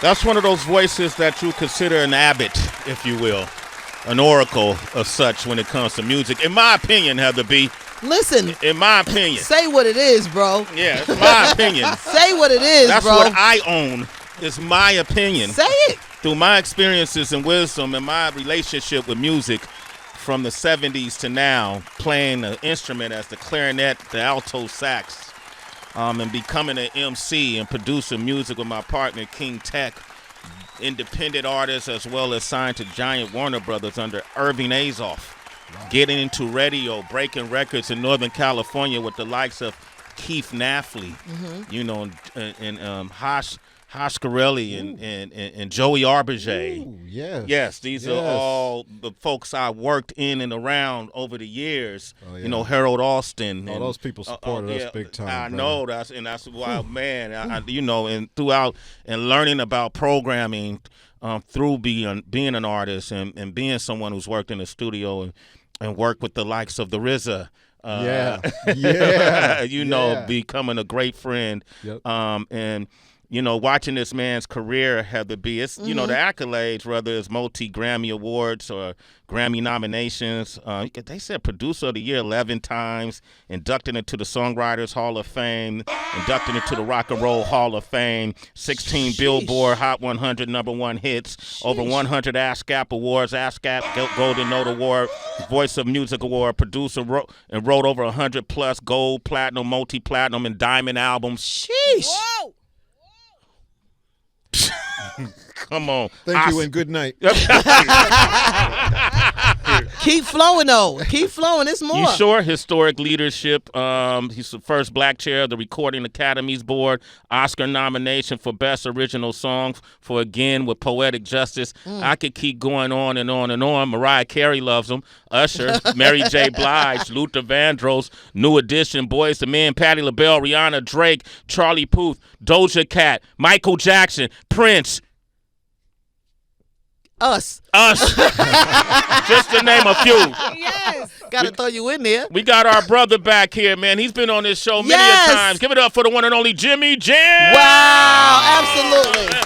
That's one of those voices that you consider an abbot, if you will, an oracle of such when it comes to music. In my opinion, Heather B. Listen. In my opinion. Say what it is, bro. Yeah, it's my opinion. Say what it is, That's bro. what I own. It's my opinion. Say it. Through my experiences and wisdom and my relationship with music from the 70s to now, playing an instrument as the clarinet, the alto sax, and becoming an MC and producing music with my partner, King Tech, independent artists as well as signed to Giant Warner Brothers under Irving Azoff. Wow. Getting into radio, breaking records in Northern California with the likes of Keith Knafley, you know, and Hosh Corelli and Joey Arbogé. Ooh, yes. Yes, these are all the folks I worked in and around over the years. Oh, yeah. You know, Harold Austin. All those people supported us big time. I know, that's why, man, you know, and throughout and learning about programming through being an artist and being someone who's worked in the studio and worked with the likes of the RZA. You know, becoming a great friend. Yep. And you know, watching this man's career, Heather B, it's, you know, the accolades, whether it's multi-Grammy awards or Grammy nominations. They said Producer of the Year 11 times, inducted into the Songwriters Hall of Fame, inducted into the Rock and Roll Hall of Fame, 16 Billboard Hot 100 #1 hits, over 100 ASCAP awards, ASCAP Golden Note Award, Voice of Music Award, producer wrote over 100 plus gold, platinum, multi-platinum, and diamond albums. Sheesh. Whoa. Come on. Thank you and good night. Keep flowing, though. Keep flowing. It's more. You sure? Historic leadership. He's the first black chair of the Recording Academies Board. Oscar nomination for Best Original Song for Again with Poetic Justice. I could keep going on and on and on. Mariah Carey loves him. Usher, Mary J. Blige, Luther Vandross, New Edition, Boyz II Men, Patti LaBelle, Rihanna, Drake, Charlie Puth, Doja Cat, Michael Jackson, Prince. Us. Just to name a few. Yes. Gotta throw you in there. We got our brother back here, man. He's been on this show many a times. Give it up for the one and only Jimmy Jam. Wow, absolutely.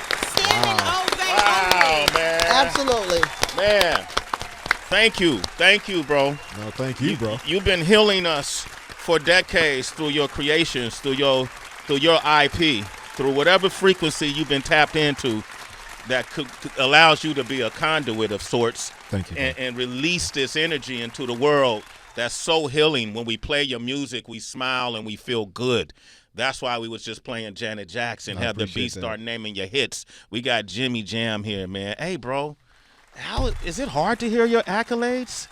Wow, man. Absolutely. Man, thank you. Thank you, bro. No, thank you, bro. You've been healing us for decades through your creations, through your IP, through whatever frequency you've been tapped into that allows you to be a conduit of sorts. Thank you. And release this energy into the world that's so healing. When we play your music, we smile and we feel good. That's why we was just playing Janet Jackson. Have the beat start naming your hits. We got Jimmy Jam here, man. Hey, bro, is it hard to hear your accolades?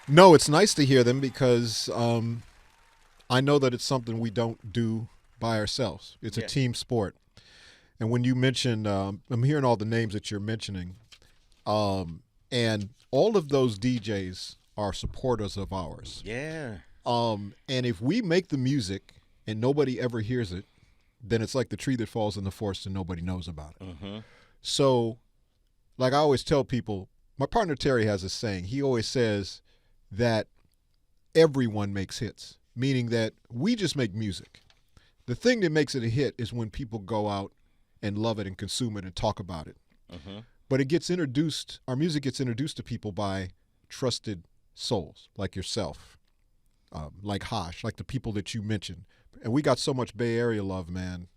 No, it's nice to hear them because I know that it's something we don't do by ourselves. It's a team sport. And when you mentioned, I'm hearing all the names that you're mentioning, and all of those DJs are supporters of ours. Yeah. And if we make the music and nobody ever hears it, then it's like the tree that falls in the forest and nobody knows about it. So, like I always tell people, my partner Terry has a saying. He always says that everyone makes hits, meaning that we just make music. The thing that makes it a hit is when people go out and love it and consume it and talk about it. But it gets introduced, our music gets introduced to people by trusted souls like yourself, like Hosh, like the people that you mentioned. And we got so much Bay Area love, man,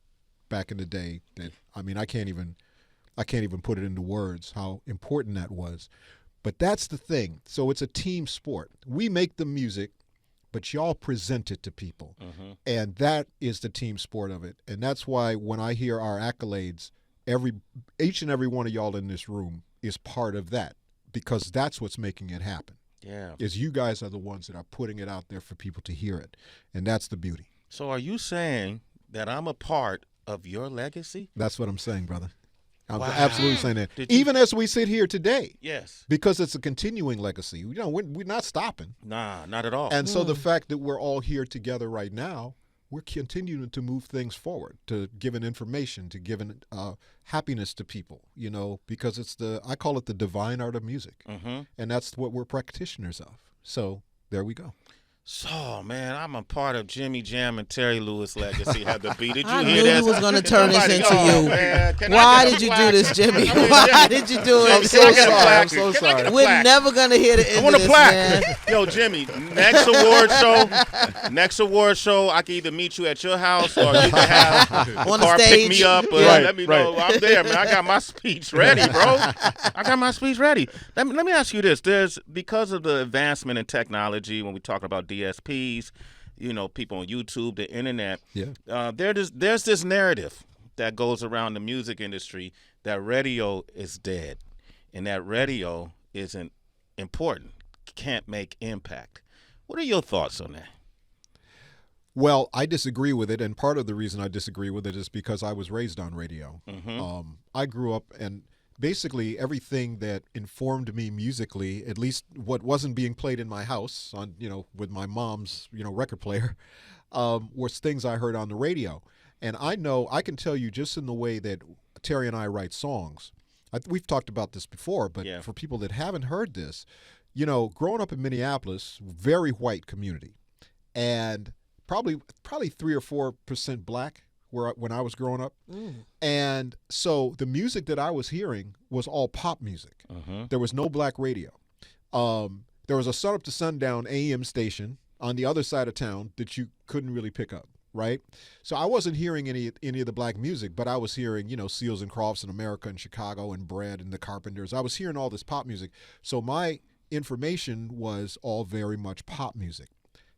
back in the day that, I mean, I can't even put it into words how important that was. But that's the thing. So it's a team sport. We make the music, but y'all present it to people. And that is the team sport of it. And that's why when I hear our accolades, each and every one of y'all in this room is part of that, because that's what's making it happen. Yeah. Is you guys are the ones that are putting it out there for people to hear it. And that's the beauty. So are you saying that I'm a part of your legacy? That's what I'm saying, brother. I'm Wow. absolutely saying that. Even as we sit here today. Yes. Because it's a continuing legacy. You know, we're not stopping. Nah, not at all. And so the fact that we're all here together right now, we're continuing to move things forward, to giving information, to giving happiness to people, you know, because it's I call it the divine art of music. And that's what we're practitioners of. So there we go. So, man, I'm a part of Jimmy Jam and Terry Lewis legacy. Had the beat. Did you I hear knew this? you was going to turn this into you. Man, Why did you do this, Jimmy? Why did you do I'm it? so sorry. I'm so Can I sorry. get a We're plaque? never going to hear the end I want of a this, plaque. man. Yo, Jimmy, next award show, I can either meet you at your house or you can have On the the car stage. pick me up or Right, let me right. know I'm there, man. I got my speech ready, bro. I got my speech ready. Let me ask you this. There's, because of the advancement in technology, when we talk about DSPs, people on YouTube, the internet, there's this narrative that goes around the music industry that radio is dead and that radio isn't important, can't make impact. What are your thoughts on that? Well, I disagree with it, and part of the reason I disagree with it is because I was raised on radio. I grew up, and basically everything that informed me musically, at least what wasn't being played in my house on, with my mom's, record player, was things I heard on the radio. And I can tell you just in the way that Terry and I write songs. We've talked about this before, but for people that haven't heard this, growing up in Minneapolis, very white community, and probably 3 or 4% black when I was growing up. And so the music that I was hearing was all pop music. There was no black radio. There was a sun up to sundown AM station on the other side of town that you couldn't really pick up, right? So I wasn't hearing any of the black music, but I was hearing, Seals and Crofts in America and Chicago and Bread and the Carpenters. I was hearing all this pop music. So my information was all very much pop music.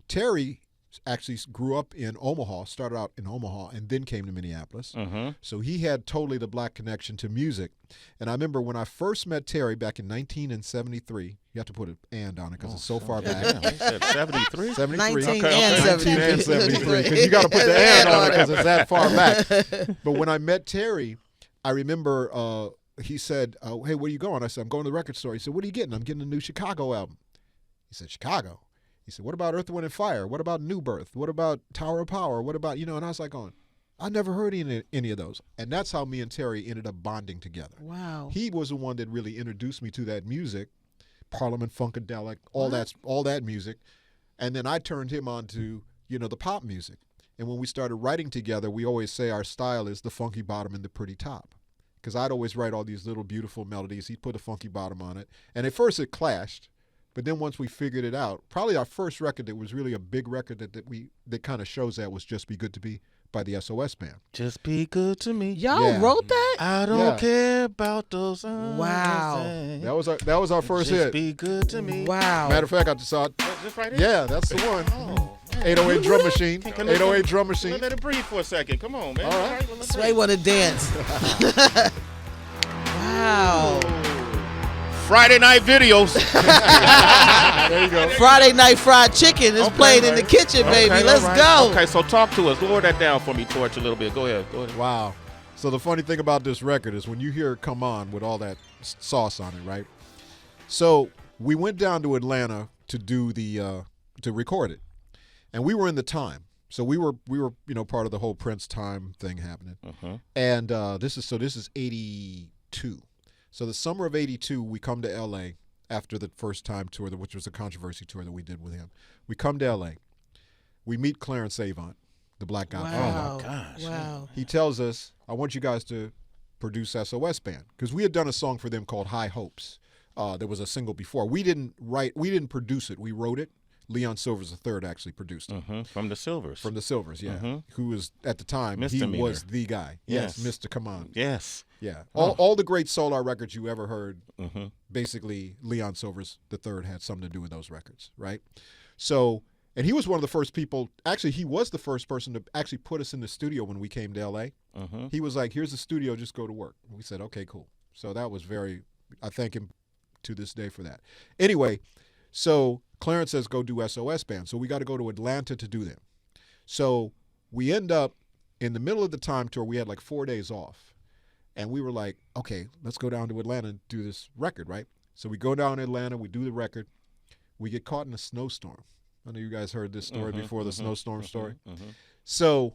Terry actually grew up in Omaha, started out in Omaha, and then came to Minneapolis. So he had totally the black connection to music. And I remember when I first met Terry back in 1973, you have to put an and on it because it's so far back. He said 73? 73. 19 Okay, and 19 and 73, because you got to put the and on it because it's that far back. But when I met Terry, I remember he said, hey, where are you going? I said, I'm going to the record store. He said, what are you getting? I'm getting a new Chicago album. He said, Chicago? He said, what about Earth, Wind, and Fire? What about New Birth? What about Tower of Power? What about, and I was like I never heard any of those. And that's how me and Terry ended up bonding together. Wow. He was the one that really introduced me to that music, Parliament Funkadelic, all that music. And then I turned him on to, the pop music. And when we started writing together, we always say our style is the funky bottom and the pretty top. Because I'd always write all these little beautiful melodies. He'd put a funky bottom on it. And at first it clashed. But then once we figured it out, probably our first record that was really a big record that kind of shows that was Just Be Good to Me by the SOS Band. Just be good to me. Y'all wrote that? I don't care about those. Wow. That was our first hit. Just be good to me. Wow. Matter of fact, I just saw it. Is this right here? Yeah, that's the one. Oh, 808 drum machine. Can 808 drum machine. Let it breathe for a second. Come on, man. All right. Well, let's Sway breathe. want to dance. Wow. Friday night videos. There you go. Friday Night Fried Chicken is played in the kitchen, baby. Okay, Let's all right. go. Okay, so talk to us. Lower that down for me, Torch, a little bit. Go ahead. Wow. So the funny thing about this record is when you hear it come on with all that sauce on it, right? So we went down to Atlanta to do to record it, and we were in the time. So we were part of the whole Prince time thing happening, and this is 82. So the summer of 82, we come to L.A. after the first time tour, which was a controversy tour that we did with him. We come to L.A. We meet Clarence Avant, the Black Godfather. Wow. Oh, my gosh. Wow. He tells us, I want you guys to produce SOS Band, because we had done a song for them called High Hopes. There was a single before. We didn't produce it. We wrote it. Leon Silvers III actually produced it. From the Silvers. From the Silvers, yeah. Who was, at the time, he Misdemeanor. was the guy. Yes, Mr. Come On. Yes. Yeah. All the great Solar records you ever heard, basically Leon Silvers III had something to do with those records, right? So, and he was one of the first people, actually he was the first person to actually put us in the studio when we came to L.A. He was like, here's the studio, just go to work. We said, okay, cool. So that was I thank him to this day for that. Anyway, so Clarence says go do SOS Band. So we got to go to Atlanta to do them. So we end up in the middle of the time tour, we had like 4 days off. And we were like, okay, let's go down to Atlanta and do this record, right? So we go down to Atlanta, we do the record. We get caught in a snowstorm. I know you guys heard this story before, the snowstorm story. So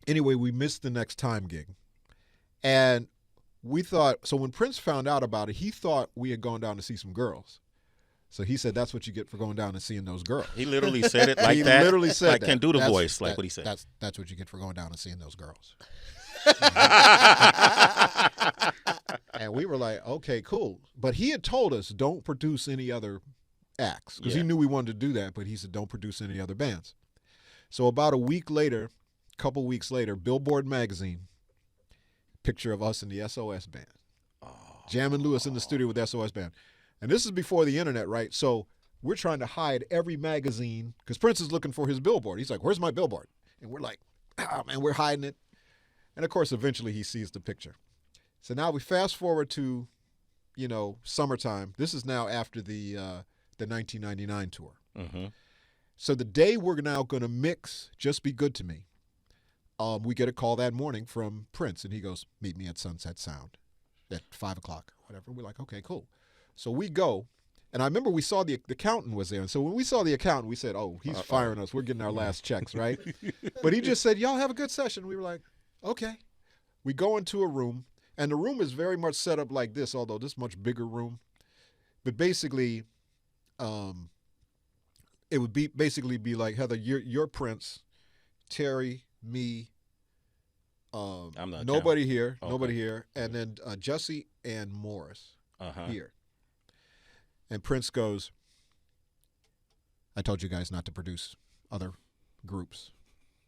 anyway, we missed the next time gig. And we thought, so when Prince found out about it, he thought we had gone down to see some girls. So he said, that's what you get for going down and seeing those girls. He literally said it like that. He literally said like, that. Can do the voice, like what he said. That's what you get for going down and seeing those girls. And we were like, okay, cool. But he had told us, don't produce any other acts, because he knew we wanted to do that, but he said, don't produce any other bands. So about a couple weeks later, Billboard magazine, picture of us in the SOS band. Jam and Lewis in the studio with the SOS band. And this is before the internet, right? So we're trying to hide every magazine because Prince is looking for his billboard. He's like, where's my billboard? And we're like, man, we're hiding it. And, of course, eventually he sees the picture. So now we fast forward to, summertime. This is now after the 1999 tour. Mm-hmm. So the day we're now going to mix Just Be Good to Me, we get a call that morning from Prince, and he goes, meet me at Sunset Sound at 5 o'clock, whatever. We're like, okay, cool. So we go, and I remember we saw the accountant was there. And so when we saw the accountant, we said, oh, he's firing us. We're getting our last checks, right? But he just said, y'all have a good session. We were like, okay. We go into a room, and the room is very much set up like this, although this much bigger room. But basically, it would be like, Heather, you're Prince, Terry, me, I'm not nobody here, okay. nobody here, and then Jussie and Morris here. And Prince goes, I told you guys not to produce other groups.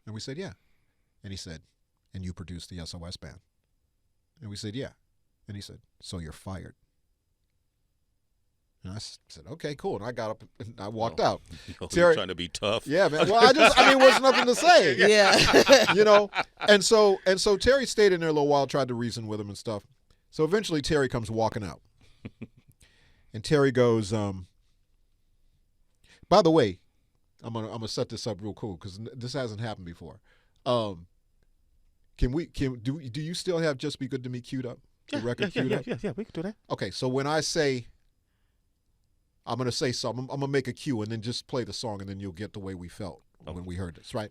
And we said, yeah. And he said, and you produced the SOS band. And we said, yeah. And he said, so you're fired. And I said, okay, cool. And I got up and I walked out. Terry, trying to be tough. Yeah, man. Well, there was nothing to say. Yeah. And so Terry stayed in there a little while, tried to reason with him and stuff. So eventually Terry comes walking out. And Terry goes, by the way, I'm gonna set this up real cool because this hasn't happened before. Do you still have Just Be Good to Me queued up? The record queued up? Yeah, we can do that. Okay, so when I say, I'm going to say something, I'm going to make a cue and then just play the song and then you'll get the way we felt when we heard this, right?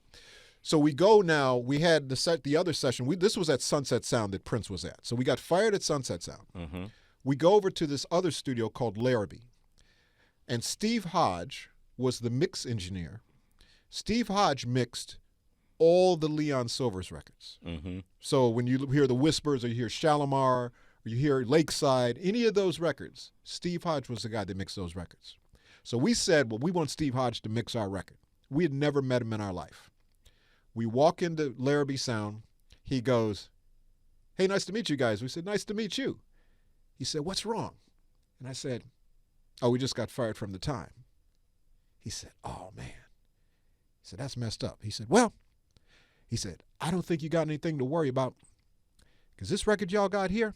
So we go now, we had the other session, this was at Sunset Sound that Prince was at. So we got fired at Sunset Sound. Mm-hmm. We go over to this other studio called Larrabee. And Steve Hodge was the mix engineer. Steve Hodge mixed all the Leon Silvers records. Mm-hmm. So when you hear The Whispers or you hear Shalimar or you hear Lakeside, any of those records, Steve Hodge was the guy that mixed those records. So we said, well, we want Steve Hodge to mix our record. We had never met him in our life. We walk into Larrabee Sound. He goes, hey, nice to meet you guys. We said, nice to meet you. He said, what's wrong? And I said, oh, we just got fired from the Time. He said, oh, man. He said, that's messed up. He said, well, I don't think you got anything to worry about because this record y'all got here,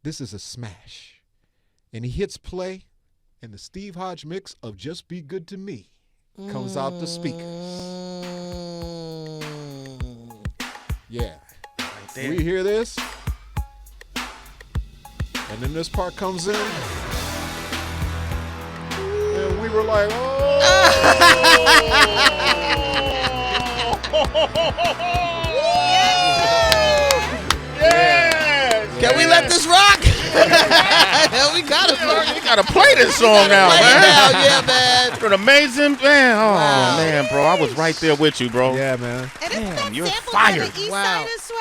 this is a smash. And he hits play, and the Steve Hodge mix of Just Be Good to Me comes out the speakers. Yeah. Right there. We hear this, and then this part comes in, and we were like, oh! Yes! Can we let this rock? We gotta play this song now, man. Yeah, man. It's an amazing man. Oh Wow. man, bro, I was right there with you, bro. Yeah, man. And isn't that you're sampled fired. on the East Wow. Side of Sway?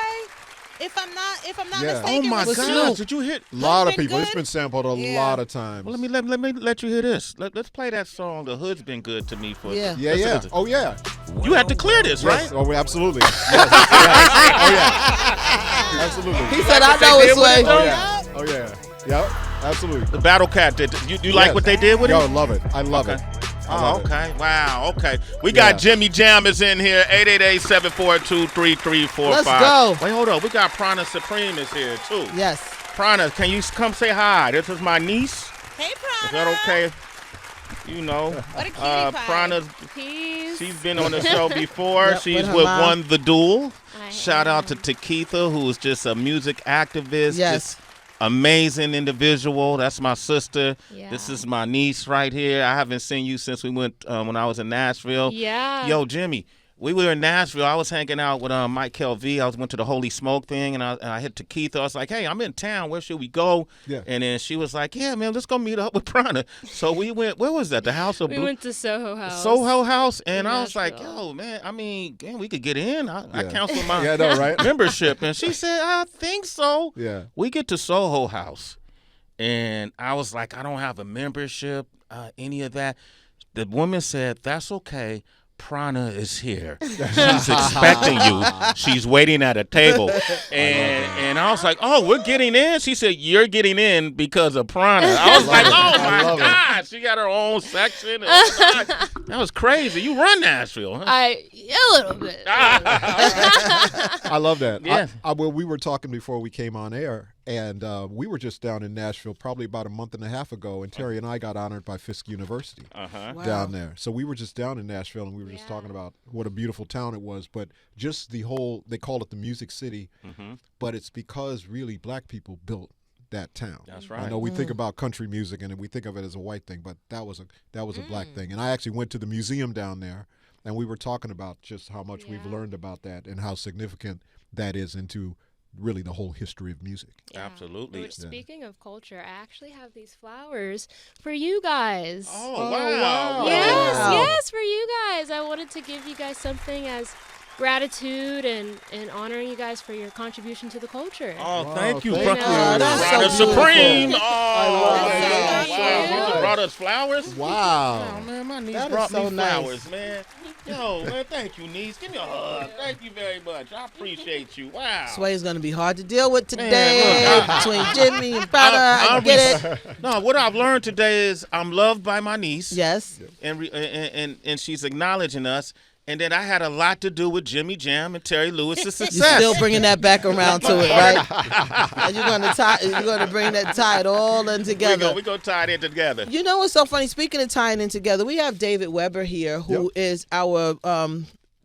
If I'm not Yeah. mistaken, Oh my with God! Snoop. Did you hit? A lot of been people. It's good? been sampled a Yeah. lot of times. Well, let me let you hear this. Let's play that song. The Hood's been good to me for. Yeah. Yeah, yeah. Oh, yeah. You had to clear this, right? Yes. Oh, absolutely. Yes. Yes. Oh, yeah. Absolutely. He said, I know it's way. Oh, yeah. Oh, yeah. Yep. Absolutely. The Battle Cat did. You like what they did with Yo, it? love it. I love it. I love it. Okay. Wow. Okay. We got Jimmy Jammers in here. 888-742-3345. Let's go. Wait, hold on. We got Prana Supreme is here too. Yes. Prana, can you come say hi? This is my niece. Hey, Prana. Is that okay? You know, What a cutie pie. Prana's. Peace. She's been on the show before. Yep, She's with her with mom. Won the Duel. I Shout out to am. Takitha, who's just a music activist. Yes. Just amazing individual. That's my sister. Yeah. This is my niece right here. I haven't seen you since we went when I was in Nashville. Yeah. Yo, Jimmy, we were in Nashville. I was hanging out with Mike KLV. I went to the Holy Smoke thing, and I hit to Keith. I was like, hey, I'm in town. Where should we go? Yeah. And then she was like, yeah, man, let's go meet up with Prana. So we went, where was that? The House of We Blue? went to Soho House. Soho House. And in I was like, Nashville. yo, man, I mean, damn, we could get in. I canceled my Yeah, I know, right? membership. And she said, I think so. Yeah. We get to Soho House. And I was like, I don't have a membership, any of that. The woman said, that's okay. Prana is here. She's expecting you. She's waiting at a table. And I was like, oh, we're getting in? She said, you're getting in because of Prana. I was like, oh, my God. She got her own section. That was crazy. You run Nashville, huh? A little bit. I love that. Yeah. Well, we were talking before we came on air, and we were just down in Nashville probably about a month and a half ago, and Terry and I got honored by Fisk University down there. So we were just down in Nashville, and we were just talking about what a beautiful town it was, but just the whole, they call it the Music City, but it's because really black people built that town. That's right. I know we think about country music and we think of it as a white thing, but that was a black thing. And I actually went to the museum down there, and we were talking about just how much we've learned about that and how significant that is into really the whole history of music. Yeah. Absolutely. Speaking of culture, I actually have these flowers for you guys. Oh, wow. Yes, for you guys. I wanted to give you guys something as gratitude and honoring you guys for your contribution to the culture. Oh, thank you. Thank you. That's Prana so Supreme. beautiful. Oh, That's so wow. You cute. just brought us flowers? Wow. Oh, man, my niece That is brought so me nice. flowers, man. Yo, man, thank you, niece. Give me a hug. Thank you very much. I appreciate you. Wow. Sway is going to be hard to deal with today Man, look, between Jimmy and Prana. I get it. No, what I've learned today is I'm loved by my niece. Yes. And she's acknowledging us. And then I had a lot to do with Jimmy Jam and Terry Lewis's You're success. still bringing that back around to it, right? You're going to bring that tie it all in together. We're going to tie it in together. You know what's so funny? Speaking of tying in together, we have David Weber here, who is our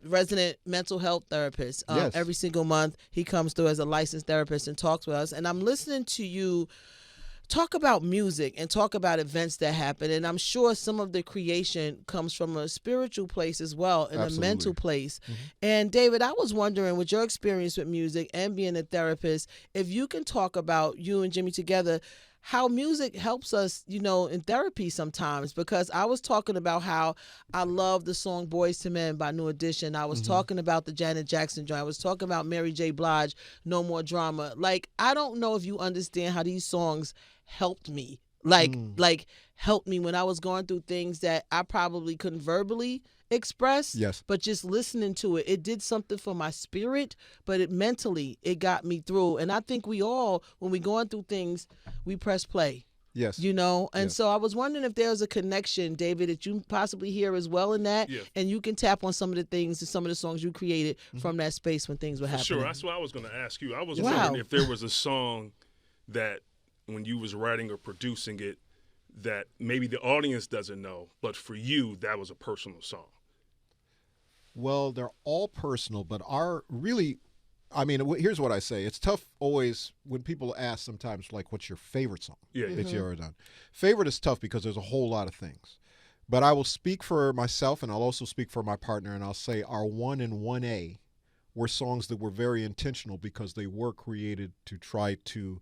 resident mental health therapist. Yes. Every single month, he comes through as a licensed therapist and talks with us. And I'm listening to you talk about music and talk about events that happen. And I'm sure some of the creation comes from a spiritual place as well and Absolutely. a mental place. And David, I was wondering, with your experience with music and being a therapist, if you can talk about you and Jimmy together, how music helps us, in therapy sometimes, because I was talking about how I love the song Boys to Men by New Edition. I was talking about the Janet Jackson joint. I was talking about Mary J. Blige, No More Drama. Like, I don't know if you understand how these songs helped me. Like helped me when I was going through things that I probably couldn't verbally express. Yes. But just listening to it, it did something for my spirit, but it mentally, it got me through. And I think we all, when we going through things, we press play. Yes. And Yes. so I was wondering if there's a connection, David, that you possibly hear as well in that, and you can tap on some of the things, some of the songs you created from that space when things were happening. Sure, that's what I was going to ask you. I was Wow. wondering if there was a song that when you was writing or producing it that maybe the audience doesn't know, but for you, that was a personal song. Well, they're all personal, but here's what I say. It's tough always when people ask sometimes, like, what's your favorite song that you ever done? Favorite is tough because there's a whole lot of things. But I will speak for myself, and I'll also speak for my partner, and I'll say our 1 and 1A were songs that were very intentional because they were created to try to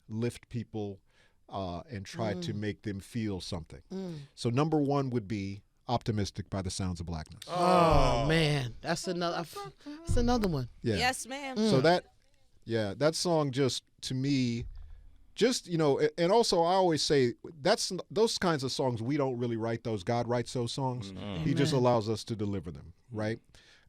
lift people and try to make them feel something. So number 1 would be Optimistic by the Sounds of Blackness. Oh, man. That's another one. Yeah. Yes, ma'am. So that song just, to me, and also I always say those kinds of songs, we don't really write those. God writes those songs. He just allows us to deliver them, right?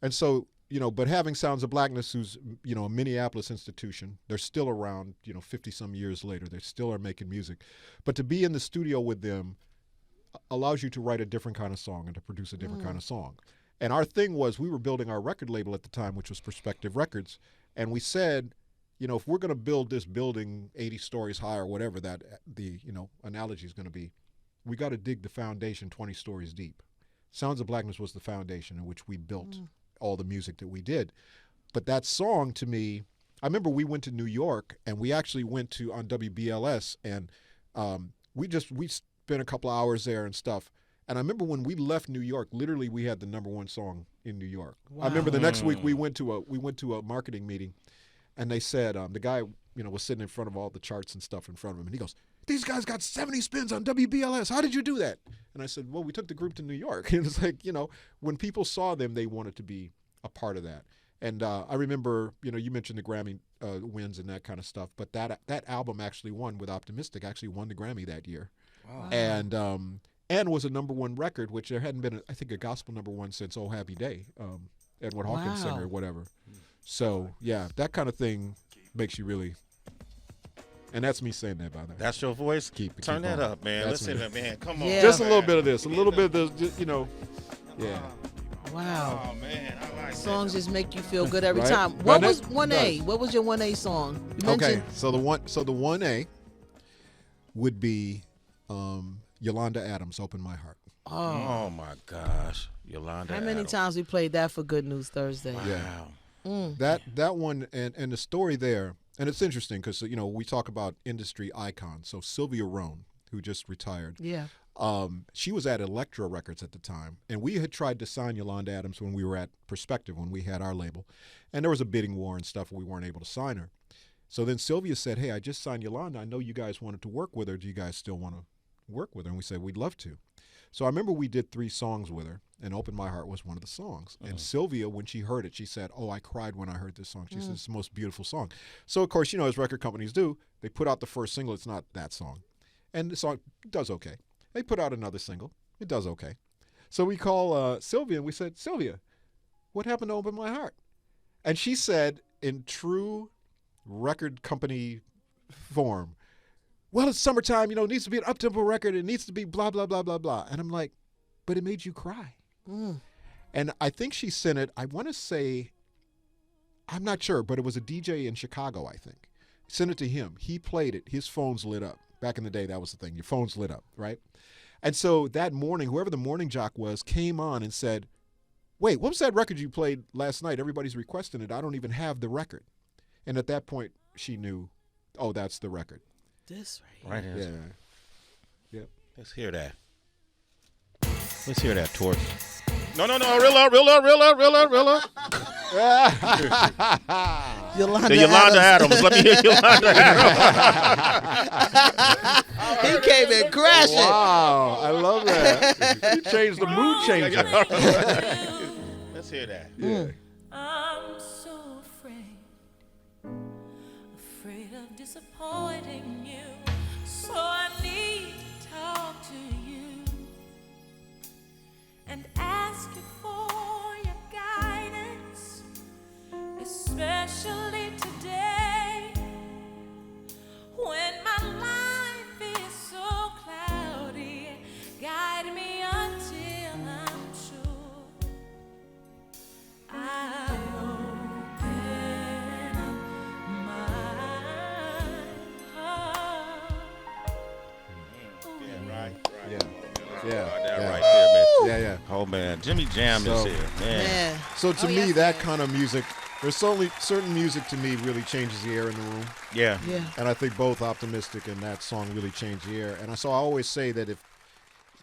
And so, but having Sounds of Blackness, who's, a Minneapolis institution, they're still around, 50 some years later, they still are making music. But to be in the studio with them allows you to write a different kind of song and to produce a different kind of song. And our thing was, we were building our record label at the time, which was Perspective Records. And we said, if we're going to build this building 80 stories high or whatever that the, analogy is going to be, we got to dig the foundation 20 stories deep. Sounds of Blackness was the foundation in which we built all the music that we did. But that song, to me, I remember we went to New York, and we actually went on WBLS, and we spent a couple of hours there and stuff. And I remember when we left New York, literally we had the #1 song in New York. Wow. I remember the next week we went to a marketing meeting, and they said the guy was sitting in front of all the charts and stuff in front of him, and he goes, "These guys got 70 spins on WBLS. How did you do that?" And I said, "Well, we took the group to New York." And it's like, when people saw them, they wanted to be a part of that. And I remember, you mentioned the Grammy wins and that kind of stuff, but that album actually won with Optimistic, actually won the Grammy that year. Wow. And was a #1 record, which there hadn't been, I think, a gospel #1 since "Oh Happy Day," Edward Hawkins singer or whatever. So, yeah, that kind of thing makes you really... And that's me saying that, by the way. That's your voice? Turn that up, man. That's Listen to man. Come on. Yeah. Just a man. little bit of this. A little bit of this, yeah. Wow. Oh, man. I like Songs that. just make you feel good every Right? time. Right, What that was 1A? does. What was your 1A song? You Okay, mentioned so the 1A would be Yolanda Adams, "Open My Heart." Oh, my gosh. Yolanda how many Adams. times we played that for Good News Thursday? Wow. That one and the story there, and it's interesting because we talk about industry icons. So Sylvia Rhone, who just retired, Yeah. she was at Elektra Records at the time, and we had tried to sign Yolanda Adams when we were at Perspective, when we had our label, and there was a bidding war and stuff, and we weren't able to sign her. So then Sylvia said, "Hey, I just signed Yolanda. I know you guys wanted to work with her. Do you guys still want to work with her?" And we said, "We'd love to." So I remember we did 3 songs with her, and "Open My Heart" was one of the songs. And Sylvia, when she heard it, she said, "Oh, I cried when I heard this song." She said, "It's the most beautiful song." So, of course, as record companies do, they put out the first single. It's not that song. And the song does okay. They put out another single. It does okay. So we call Sylvia, and we said, "Sylvia, what happened to Open My Heart?" And she said, in true record company form, "Well, it's summertime, it needs to be an up-tempo record. It needs to be blah, blah, blah, blah, blah." And I'm like, "But it made you cry." And I think she sent it, I want to say, I'm not sure, but it was a DJ in Chicago, I think. Sent it to him. He played it. His phone's lit up. Back in the day, that was the thing. Your phone's lit up, right? And so that morning, whoever the morning jock was came on and said, "Wait, what was that record you played last night? Everybody's requesting it. I don't even have the record." And at that point, she knew, oh, that's the record. This right here. Right here. Yeah. Yep. Let's hear that. Let's hear that, Torey. No. Reel up. Yolanda, The Yolanda Adams. Let me hear Yolanda Adams. He came in crashing. Wow, I love that. You changed the mood changer. Let's hear that. Yeah. I'm so afraid of disappointing you. So I need to talk to you and ask you for your guidance, especially today when my life is so cloudy. Guide me until I'm sure I open my heart. Yeah. Right there, man. Yeah. Oh, man. Jimmy Jam is So- here, man. Man. So to Oh, me, yes, that man. kind of music, there's only certain music to me really changes the air in the room. Yeah. Yeah. And I think both Optimistic and that song really changed the air. And so I always say that if,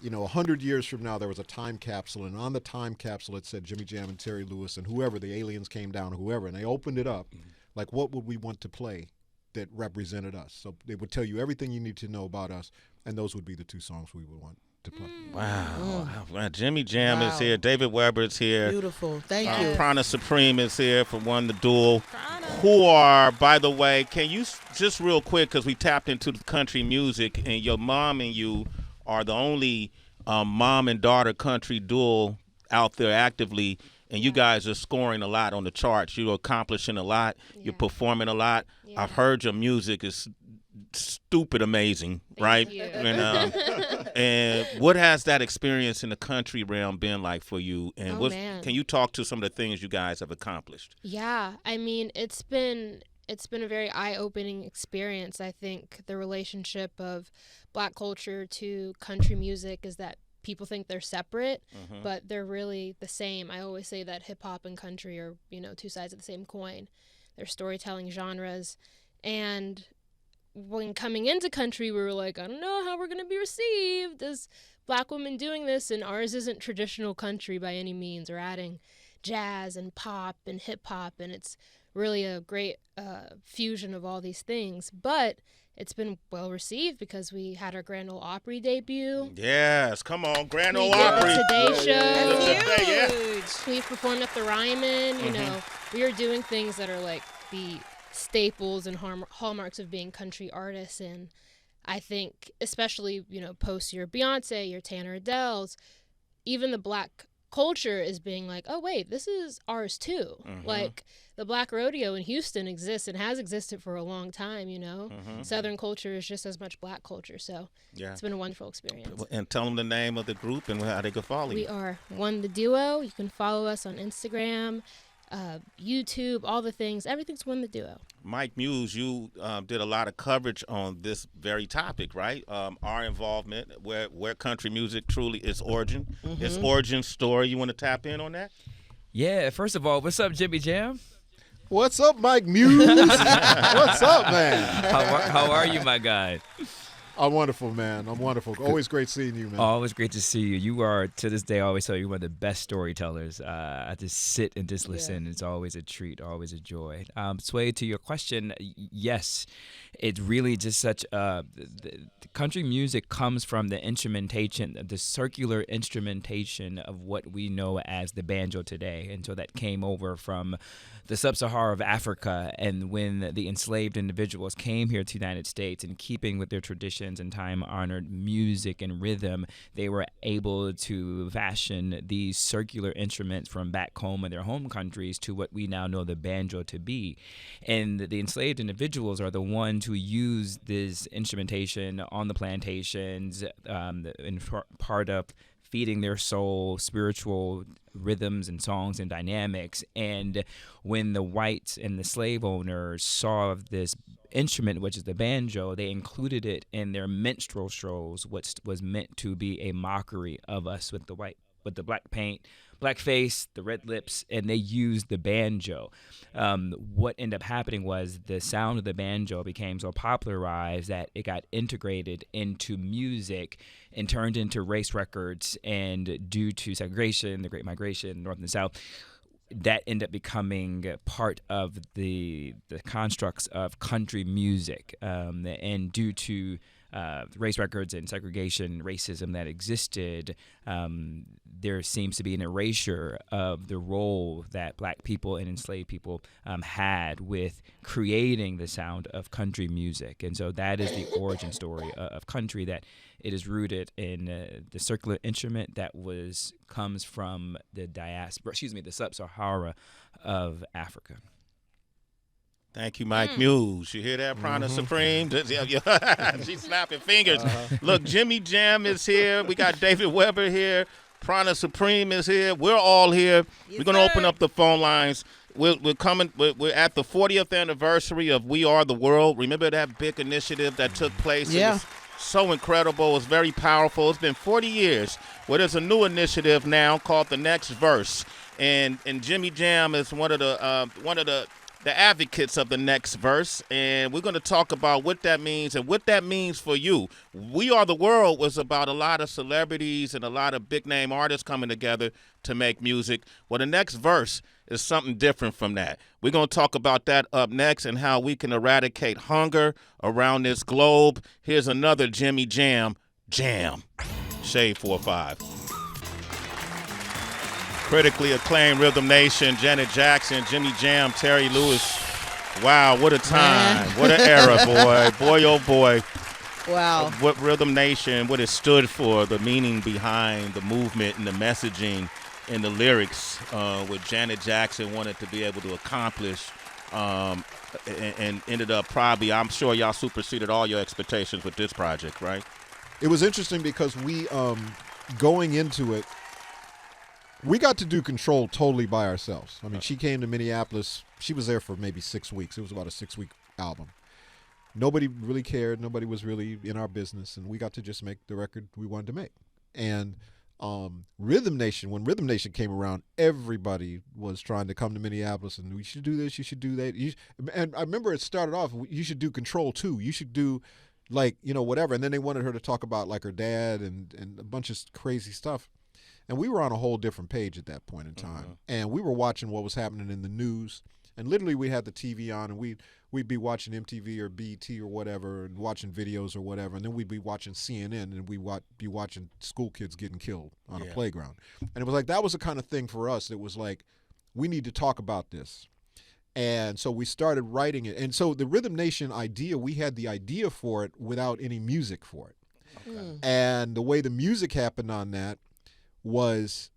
100 years from now, there was a time capsule, and on the time capsule it said Jimmy Jam and Terry Lewis and whoever, the aliens came down, whoever, and they opened it up, like, what would we want to play that represented us? So they would tell you everything you need to know about us, and those would be the 2 songs we would want to play. Wow. Wow. Jimmy Jam is Wow. here. David Weber's here. Beautiful. Thank you. Prana Supreme is here for One the Duel. Who are, by the way, can you just real quick, because we tapped into the country music, and your mom and you are the only mom and daughter country duel out there actively, and you guys are scoring a lot on the charts. You're accomplishing a lot. You're performing a lot. Yeah. I've heard your music is stupid amazing, right? you. And what has that experience in the country realm been like for you? And Oh, man. can you talk to some of the things you guys have accomplished? Yeah, I mean, it's been a very eye-opening experience. I think the relationship of Black culture to country music is that people think they're separate, but they're really the same. I always say that hip-hop and country are, 2 sides of the same coin. They're storytelling genres. And when coming into country, we were like, I don't know how we're going to be received as Black women doing this. And ours isn't traditional country by any means. We're adding jazz and pop and hip hop. And it's really a great fusion of all these things. But it's been well received because we had our Grand Ole Opry debut. Yes, come on, Grand We Ole did the Opry. Today Show. Today, yeah. Huge. We've performed at the Ryman. You know, we are doing things that are like the staples and hallmarks of being country artists. And I think, especially, you know, post your Beyonce, your Tanner Adelle's, even the Black culture is being like, oh, wait, this is ours too. Like, the Black rodeo in Houston exists and has existed for a long time, you know. Southern culture is just as much Black culture. So Yeah. it's been a wonderful experience. And tell them the name of the group and how they can follow We you. are One the Duo. You can follow us on Instagram, YouTube, all the things. Everything's One the Duo. Mike Muse, you did a lot of coverage on this very topic, right? Our involvement, where country music truly is origin, its origin story. You want to tap in on that? Yeah, first of all, what's up, Jimmy Jam? What's up, Mike Muse? What's up, man? How are you, my guy? I'm wonderful, man. I'm wonderful. Always great seeing you, man. Always great to see you. You are, to this day, I always tell you, one of the best storytellers. I just sit and just listen. It's always a treat, always a joy. Sway, to your question, yes, it's really just such the country music comes from the instrumentation, the circular instrumentation of what we know as the banjo today. And so that came over from the sub-Sahara of Africa, and when the enslaved individuals came here to the United States, in keeping with their traditions and time-honored music and rhythm, they were able to fashion these circular instruments from back home in their home countries to what we now know the banjo to be. And the enslaved individuals are the ones who use this instrumentation on the plantations, in part of feeding their soul spiritual rhythms and songs and dynamics. And when the whites and the slave owners saw this instrument, which is the banjo, they included it in their minstrel shows, which was meant to be a mockery of us with the black paint, black face, the red lips, and they used the banjo. What ended up happening was the sound of the banjo became so popularized that it got integrated into music and turned into race records. And due to segregation, the Great Migration, North and South, that ended up becoming part of the constructs of country music. And due to race records and segregation, racism that existed, there seems to be an erasure of the role that black people and enslaved people had with creating the sound of country music. And so that is the origin story of country, that it is rooted in the circular instrument that comes from the the sub-Sahara of Africa. Thank you, Mike Muse. You hear that, Prana Supreme? She's snapping fingers. Look, Jimmy Jam is here. We got David Weber here. Prana Supreme is here. We're all here. We're going to open up the phone lines. We're coming. We're at the 40th anniversary of We Are the World. Remember that big initiative that took place? Yeah. It was so incredible. It was very powerful. It's been 40 years. Well, there's a new initiative now called The Next Verse, and Jimmy Jam is one of the advocates of The Next Verse, and we're going to talk about what that means and what that means for you. We Are the World was about a lot of celebrities and a lot of big-name artists coming together to make music. Well, The Next Verse is something different from that. We're going to talk about that up next and how we can eradicate hunger around this globe. Here's another Jimmy Jam. Shade 4-5. Critically acclaimed Rhythm Nation, Janet Jackson, Jimmy Jam, Terry Lewis. Wow, what a time. What an era, boy. Boy, oh boy. Wow. What Rhythm Nation, what it stood for, the meaning behind the movement and the messaging and the lyrics, what Janet Jackson wanted to be able to accomplish, and ended up probably, I'm sure y'all superseded all your expectations with this project, right? It was interesting because we, going into it, we got to do Control totally by ourselves. I mean, she came to Minneapolis. She was there for maybe 6 weeks. It was about a 6-week album. Nobody really cared. Nobody was really in our business, and we got to just make the record we wanted to make. And Rhythm Nation, when Rhythm Nation came around, everybody was trying to come to Minneapolis and you should do this, you should do that. And I remember it started off, you should do Control 2. You should do like, whatever. And then they wanted her to talk about like her dad and a bunch of crazy stuff. And we were on a whole different page at that point in time. And we were watching what was happening in the news. And literally we had the TV on and we'd be watching MTV or BET or whatever and watching videos or whatever. And then we'd be watching CNN and we'd be watching school kids getting killed on a playground. And it was like, that was the kind of thing for us. It was like, we need to talk about this. And so we started writing it. And so the Rhythm Nation idea, we had the idea for it without any music for it. Okay. And the way the music happened on that was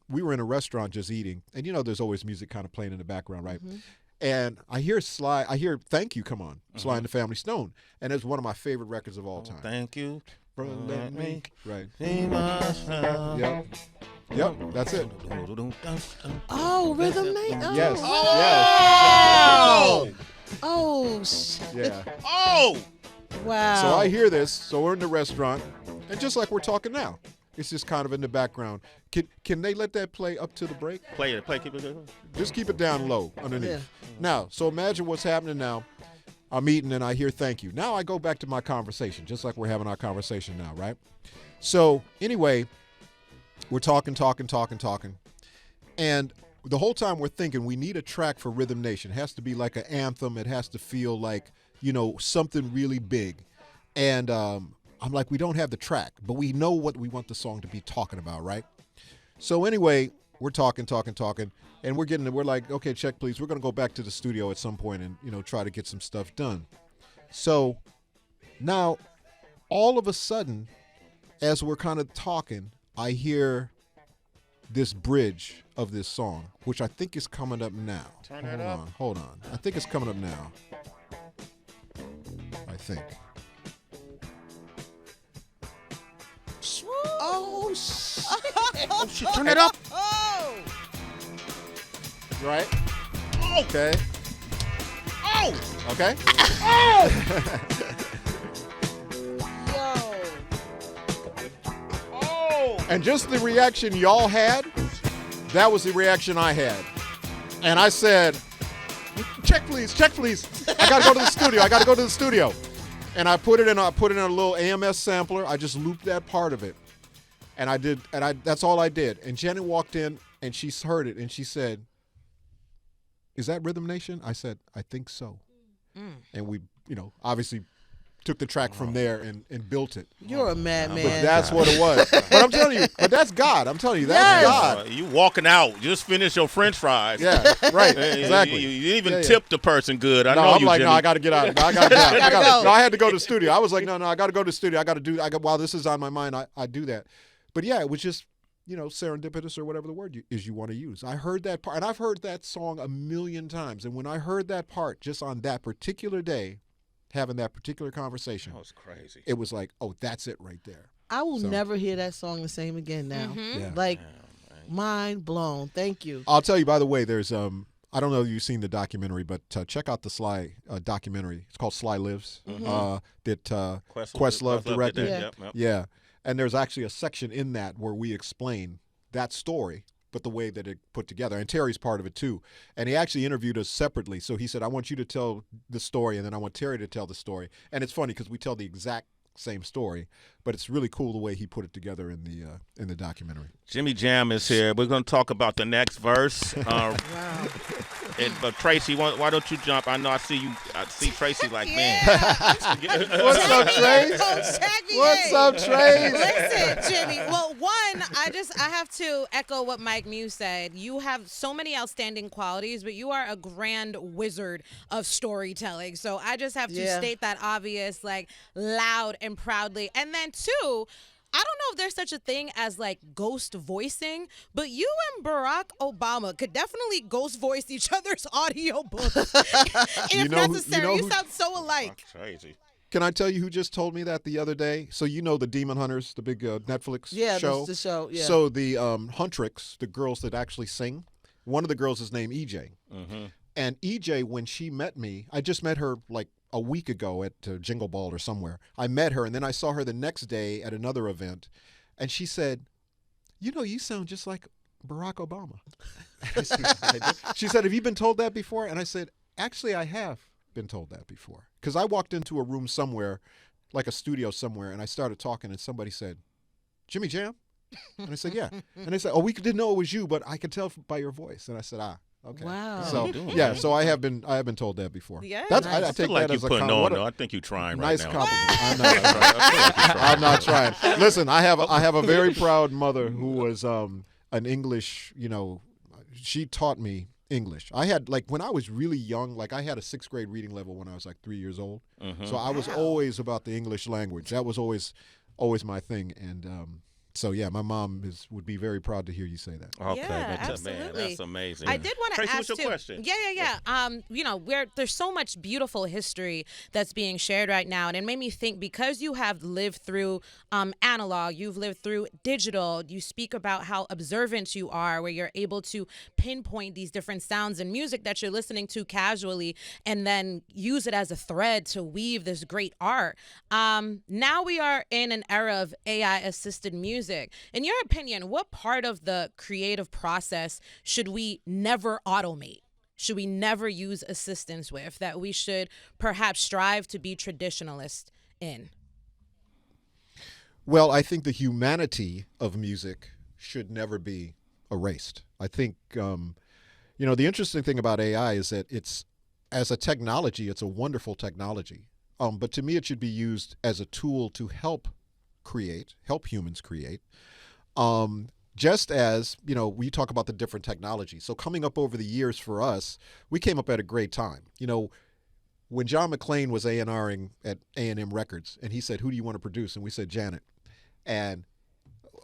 we were in a restaurant just eating. And there's always music kind of playing in the background, right? Mm-hmm. And I hear Thank You come on, Sly and the Family Stone. And it's one of my favorite records of all time. Thank you. Let me. Right. Yep. Yep, that's it. Oh, Rhythm Nation. Oh, yes. Wow. Yes. Oh, shit. Yeah. Oh. Wow. So I hear this. So we're in the restaurant, and just like we're talking now, it's just kind of in the background. Can they let that play up to the break? Play it. Keep it down. Just keep it down low underneath. Yeah. Now, so imagine what's happening now. I'm eating and I hear thank you. Now I go back to my conversation, just like we're having our conversation now, right? So anyway, we're talking. And the whole time we're thinking we need a track for Rhythm Nation. It has to be like an anthem. It has to feel like, something really big. And I'm like, we don't have the track, but we know what we want the song to be talking about, right? So anyway, we're talking. And we're like, okay, check, please. We're going to go back to the studio at some point and, try to get some stuff done. So now, all of a sudden, as we're kind of talking, I hear this bridge of this song, which I think is coming up now. Turn it up. Hold on. I think it's coming up now. I think. Oh, shit. Oh, shit. Turn it up. Oh. Right? Oh. Okay. Oh. Okay. Oh. Yo. Oh. And just the reaction y'all had, that was the reaction I had. And I said, check please. I gotta go to the studio. And I put it in a little AMS sampler. I just looped that part of it. And that's all I did. And Janet walked in and she heard it and she said, "Is that Rhythm Nation?" I said, "I think so." And we, obviously took the track from there and built it. You're a madman. But that's what it was. But I'm telling you, that's God. I'm telling you, that's God. You walking out, just finish your French fries. Yeah, right. Exactly. You didn't even tip the person good. I know I'm you, like, Jimmy. no, I got to get out. No, I got to get out. Go. No, I had to go to the studio. I was like, no, I got to go to the studio. While this is on my mind, I do that. But yeah, it was just, serendipitous or whatever the word is you want to use. I heard that part, and I've heard that song a million times. And when I heard that part just on that particular day, having that particular conversation, that was crazy. It was like, oh, that's it right there. I will never hear that song the same again now. Yeah. Like, mind blown. Thank you. I'll tell you, by the way, there's I don't know if you've seen the documentary, but check out the Sly documentary. It's called Sly Lives. That Questlove directed. Yeah. And there's actually a section in that where we explain that story, but the way that it put together. And Terry's part of it too. And he actually interviewed us separately. So he said, I want you to tell the story, and then I want Terry to tell the story. And it's funny because we tell the exact same story, but it's really cool the way he put it together in the documentary. Jimmy Jam is here. We're going to talk about the next verse. Wow. But Tracy, why don't you jump? I know I see Tracy like, man. What's up, Trace? What's up, Trace? Listen, Jimmy. Well, one, I have to echo what Mike Muse said. You have so many outstanding qualities, but you are a grand wizard of storytelling. So I just have to state that obvious, like, loud and proudly. And then two, I don't know if there's such a thing as like ghost voicing, but you and Barack Obama could definitely ghost voice each other's audio books if necessary. You sound so alike. Crazy. Can I tell you who just told me that the other day? So the Demon Hunters, the big Netflix show? Yeah, the show, yeah. So the Huntrix, the girls that actually sing, one of the girls is named EJ. Mm-hmm. And EJ, when she met me, I just met her like a week ago at Jingle Ball or somewhere. I met her, and then I saw her the next day at another event, and she said, you know, you sound just like Barack Obama. She said, have you been told that before? And I said, actually, I have been told that before. Because I walked into a room somewhere, like a studio somewhere, and I started talking, and somebody said, Jimmy Jam? And I said, yeah. And they said, oh, we didn't know it was you, but I could tell by your voice. And I said, okay. Wow. So yeah, so I have been told that before. Yeah. That's, Nice. I I feel take like that you as a putting compliment. on, though. I think you're trying Nice right now. compliment. I'm not trying. Listen, I have a very proud mother who was an English, you know, she taught me English. I had, like, when I was really young, like I had a 6th grade reading level when I was like 3 years old. So I was always about the English language. That was always my thing. And so yeah, my mom would be very proud to hear you say that. Okay, Yeah, that's, man, absolutely. that's amazing. I did want to Tracy, ask what's your too. question? Yeah. You know, there's so much beautiful history that's being shared right now, and it made me think, because you have lived through analog, you've lived through digital. You speak about how observant you are, where you're able to pinpoint these different sounds and music that you're listening to casually, and then use it as a thread to weave this great art. Now we are in an era of AI-assisted music. In your opinion, what part of the creative process should we never automate? Should we never use assistance with, that we should perhaps strive to be traditionalist in? Well, I think the humanity of music should never be erased. I think, you know, the interesting thing about AI is that it's, as a technology, it's a wonderful technology. But to me, it should be used as a tool to help humans create. Just as, you know, we talk about the different technologies. So coming up over the years for us, we came up at a great time. You know, when John McClane was A&Ring at A&M Records, and he said, who do you want to produce? And we said, Janet. And,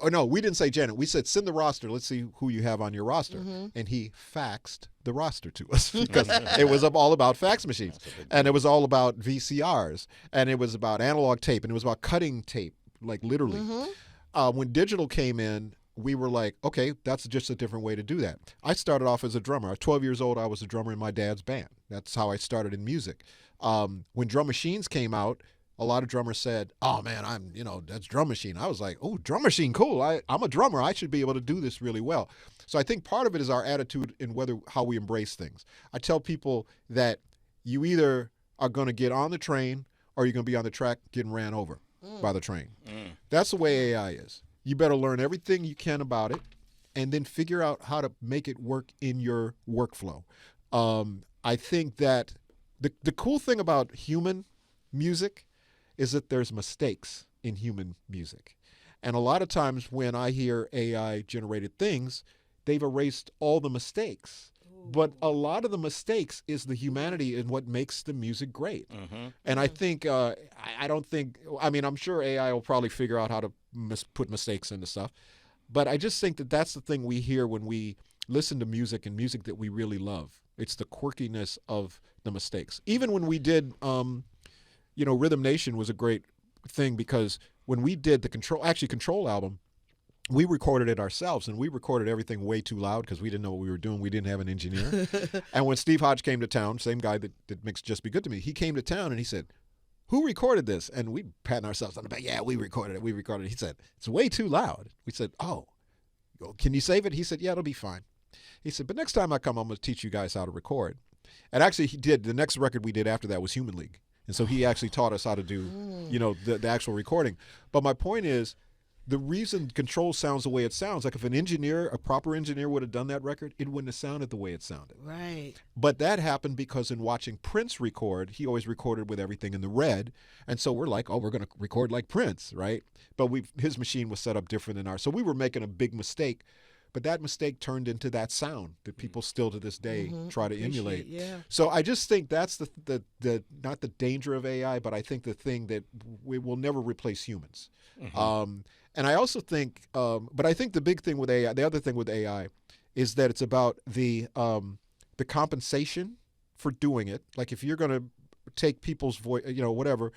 oh no, we didn't say Janet. We said, send the roster. Let's see who you have on your roster. And he faxed the roster to us because it was all about fax machines. And it was all about VCRs. And it was about analog tape. And it was about cutting tape, like literally. When digital came in, we were like, okay, that's just a different way to do that. I started off as a drummer. I was 12 years old. I was a drummer in my dad's band. That's how I started in music. When drum machines came out, a lot of drummers said, oh man, that's drum machine. I was like, oh, drum machine, cool. I'm a drummer. I should be able to do this really well. So I think part of it is our attitude in how we embrace things. I tell people that you either are going to get on the train or you're going to be on the track getting ran over by the train. That's the way AI is. You better learn everything you can about it and then figure out how to make it work in your workflow. I think that the cool thing about human music is that there's mistakes in human music. And a lot of times when I hear AI-generated things, they've erased all the mistakes. But a lot of the mistakes is the humanity in what makes the music great. And I think, I'm sure AI will probably figure out how to put mistakes into stuff. But I just think that that's the thing we hear when we listen to music and music that we really love. It's the quirkiness of the mistakes. Even when we did, Rhythm Nation was a great thing because when we did the Control album, we recorded it ourselves, and we recorded everything way too loud because we didn't know what we were doing. We didn't have an engineer. And when Steve Hodge came to town, same guy that makes Just Be Good to Me, he came to town and he said, who recorded this? And we patting ourselves on the back. Yeah, we recorded it. He said, it's way too loud. We said, oh, can you save it? He said, yeah, it'll be fine. He said, but next time I come, I'm going to teach you guys how to record. And actually he did. The next record we did after that was Human League. And so he actually taught us how to do, the actual recording. But my point is, the reason Control sounds the way it sounds, like if a proper engineer would have done that record, it wouldn't have sounded the way it sounded. Right. But that happened because in watching Prince record, he always recorded with everything in the red. And so we're like, oh, we're going to record like Prince, right? But his machine was set up different than ours. So we were making a big mistake. But that mistake turned into that sound that people still to this day try to emulate. Yeah. So I just think that's the not the danger of AI, but I think the thing that we will never replace humans. And I also think, but I think the big thing with AI, the other thing with AI, is that it's about the compensation for doing it. Like if you're going to take people's voice, whatever,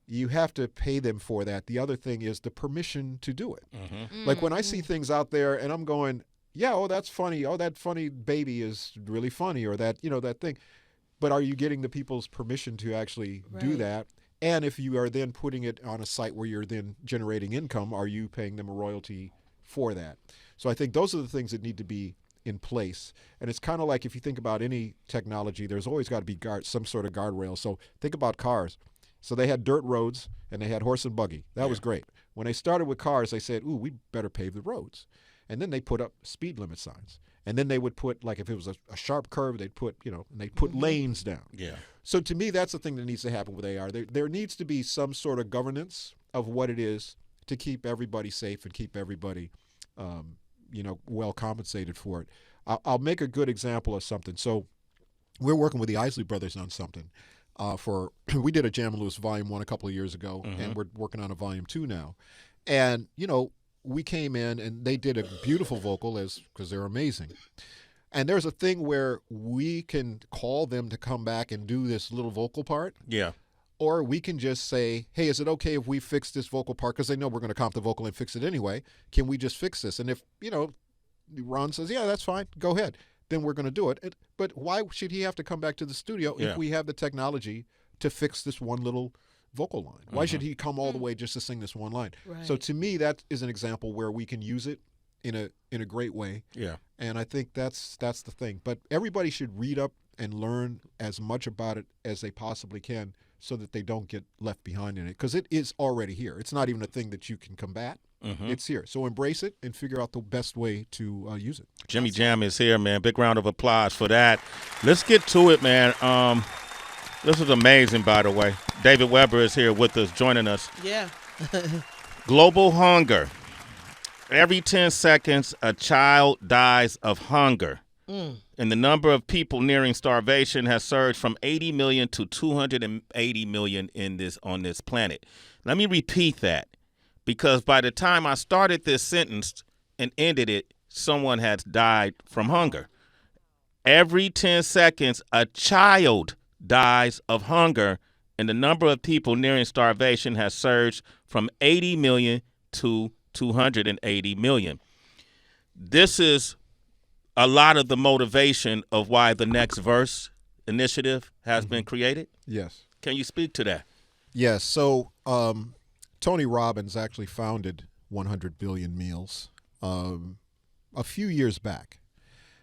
you have to pay them for that. The other thing is the permission to do it. Like when I see things out there and I'm going, yeah, oh, that's funny. Oh, that funny baby is really funny, or that, that thing. But are you getting the people's permission to actually do that? And if you are then putting it on a site where you're then generating income, are you paying them a royalty for that. So I think those are the things that need to be in place. And it's kind of like if you think about any technology, there's always got to be some sort of guardrail. So think about cars. So they had dirt roads and they had horse and buggy. That was great. When they started with cars, they said, ooh, we better pave the roads. And then they put up speed limit signs. And then they would put, like if it was a sharp curve, they'd put, and they'd put lanes down. Yeah. So to me, that's the thing that needs to happen with AR. There needs to be some sort of governance of what it is to keep everybody safe and keep everybody, well compensated for it. I'll make a good example of something. So we're working with the Isley Brothers on something. We did a Jam & Lewis Volume 1 a couple of years ago, and we're working on a Volume 2 now. And, we came in and they did a beautiful vocal because they're amazing. And there's a thing where we can call them to come back and do this little vocal part. Yeah. Or we can just say, hey, is it okay if we fix this vocal part? Because they know we're going to comp the vocal and fix it anyway. Can we just fix this? And if, Ron says, yeah, that's fine, go ahead, then we're going to do it. But why should he have to come back to the studio if we have the technology to fix this one little vocal line? Why should he come all the way just to sing this one line? Right. So to me, that is an example where we can use it in a great way. Yeah. And I think that's the thing. But everybody should read up and learn as much about it as they possibly can so that they don't get left behind in it. Because it is already here. It's not even a thing that you can combat. It's here. So embrace it and figure out the best way to use it. Jimmy Jam is here, man. Big round of applause for that. Let's get to it, man. This is amazing, by the way. David Weber is here with us, joining us. Yeah. Global hunger. Every 10 seconds, a child dies of hunger. And the number of people nearing starvation has surged from 80 million to 280 million on this planet. Let me repeat that, because by the time I started this sentence and ended it, someone has died from hunger. Every 10 seconds, a child dies of hunger, and the number of people nearing starvation has surged from 80 million to 280 million. This is a lot of the motivation of why the Next Verse initiative has been created. Yes. Can you speak to that? Yes. So Tony Robbins actually founded 100 Billion Meals a few years back.